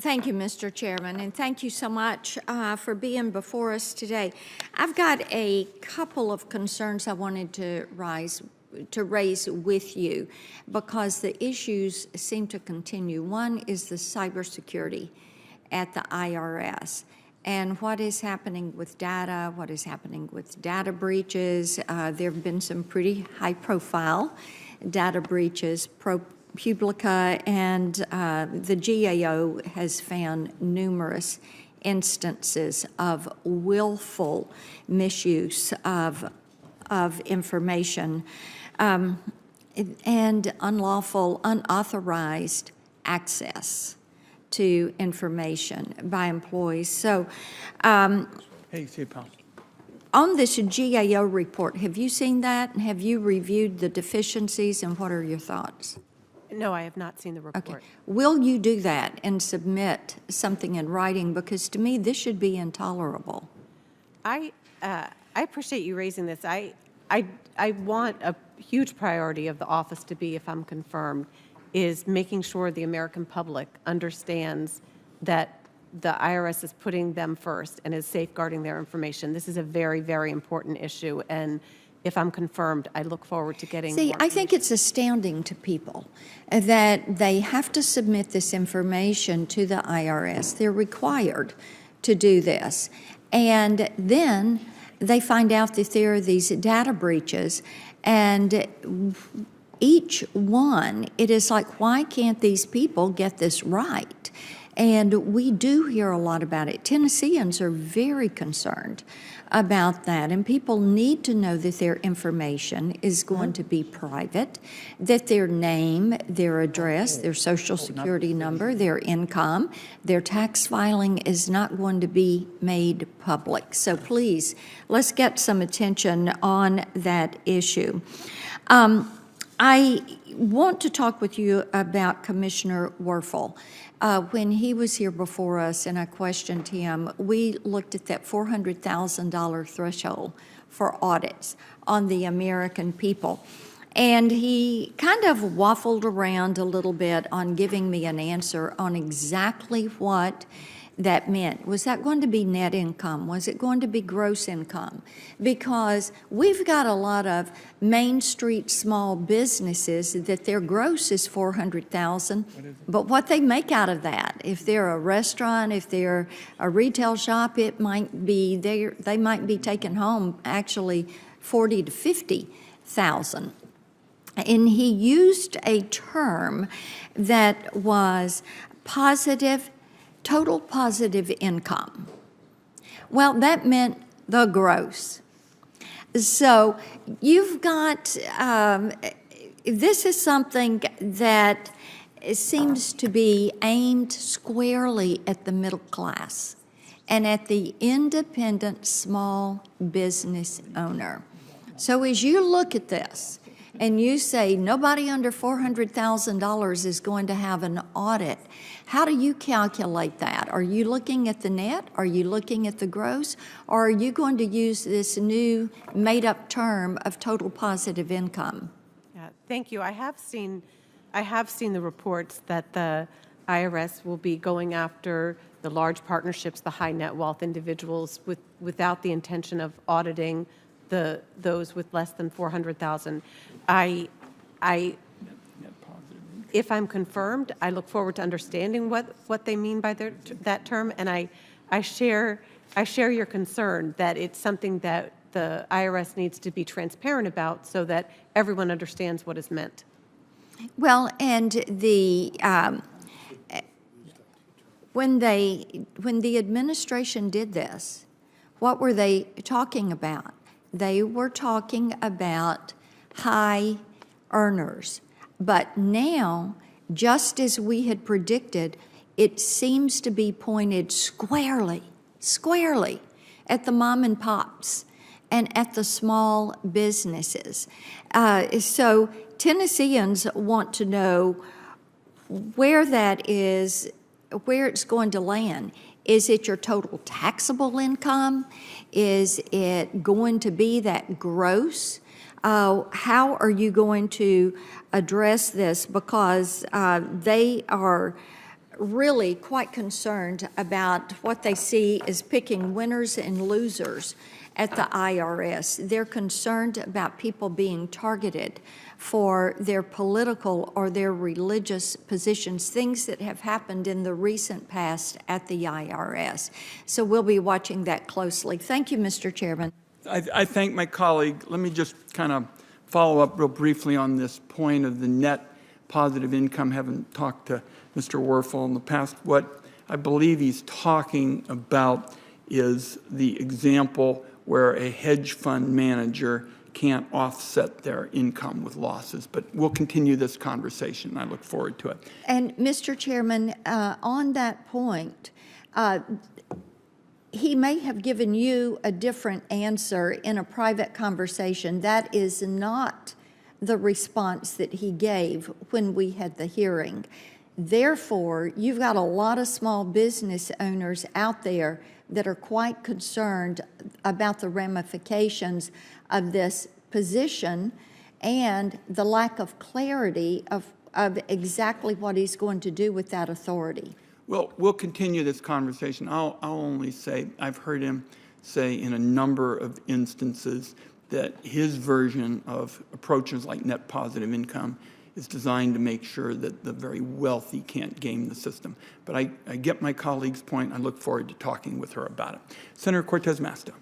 Thank you, Mr. Chairman, and thank you so much for being before us today. I've got a couple of concerns I wanted to raise with you because the issues seem to continue. One is the cybersecurity at the IRS and what is happening with data, what is happening with data breaches. There have been some pretty high-profile data breaches. Publica and the GAO has found numerous instances of willful misuse of information and unlawful, unauthorized access to information by employees. So, Hey, City Council. on this GAO report, have you seen that? Have you reviewed the deficiencies, and what are your thoughts? No, I have not seen the report. Okay. Will you do that and submit something in writing? Because to me, this should be intolerable. I appreciate you raising this. I want a huge priority of the office to be, if I'm confirmed, is making sure the American public understands that the IRS is putting them first and is safeguarding their information. This is a very, very important issue, and if I'm confirmed, I look forward to getting See, more I think it's astounding to people that they have to submit this information to the IRS. They're required to do this. And then they find out that there are these data breaches, and each one, it is like, why can't these people get this right? And we do hear a lot about it. Tennesseans are very concerned about that, and people need to know that their information is going to be private, that their name, their address, their social security number, their income, their tax filing is not going to be made public. So please, let's get some attention on that issue. I want to talk with you about Commissioner Werfel. When he was here before us and I questioned him, we looked at that $400,000 threshold for audits on the American people. And he kind of waffled around a little bit on giving me an answer on exactly what that meant. Was that going to be net income? Was it going to be gross income? Because we've got a lot of Main Street small businesses that their gross is $400,000, but what they make out of that, if they're a restaurant, if they're a retail shop, it might be they might be taking home actually $40,000 to $50,000. And he used a term that was total positive income. Well, that meant the gross. So you've got, this is something that seems to be aimed squarely at the middle class and at the independent small business owner. So as you look at this and you say nobody under $400,000 is going to have an audit, how do you calculate that? Are you looking at the net? Are you looking at the gross? Or are you going to use this new made-up term of total positive income? Yeah, thank you. I have seen the reports that the IRS will be going after the large partnerships, the high net wealth individuals, without the intention of auditing those with less than $400,000. If I'm confirmed, I look forward to understanding what they mean by that term, and I share your concern that it's something that the IRS needs to be transparent about so that everyone understands what is meant. Well, and when the administration did this, what were they talking about? They were talking about high earners. But now, just as we had predicted, it seems to be pointed squarely at the mom and pops and at the small businesses. So Tennesseans want to know where that is, where it's going to land. Is it your total taxable income? Is it going to be that gross? How are you going to address this? Because they are really quite concerned about what they see as picking winners and losers at the IRS. They're concerned about people being targeted for their political or their religious positions, things that have happened in the recent past at the IRS. So we'll be watching that closely. Thank you, Mr. Chairman. I thank my colleague. Let me just kind of follow up real briefly on this point of the net positive income. Haven't talked to Mr. Werfel in the past. What I believe he's talking about is the example where a hedge fund manager can't offset their income with losses. But we'll continue this conversation. I look forward to it. And Mr. Chairman, on that point, he may have given you a different answer in a private conversation. That is not the response that he gave when we had the hearing. Therefore, you've got a lot of small business owners out there that are quite concerned about the ramifications of this position and the lack of clarity of exactly what he's going to do with that authority. Well, we'll continue this conversation. I'll only say I've heard him say in a number of instances that his version of approaches like net positive income is designed to make sure that the very wealthy can't game the system. But I get my colleague's point. I look forward to talking with her about it. Senator Cortez Masto.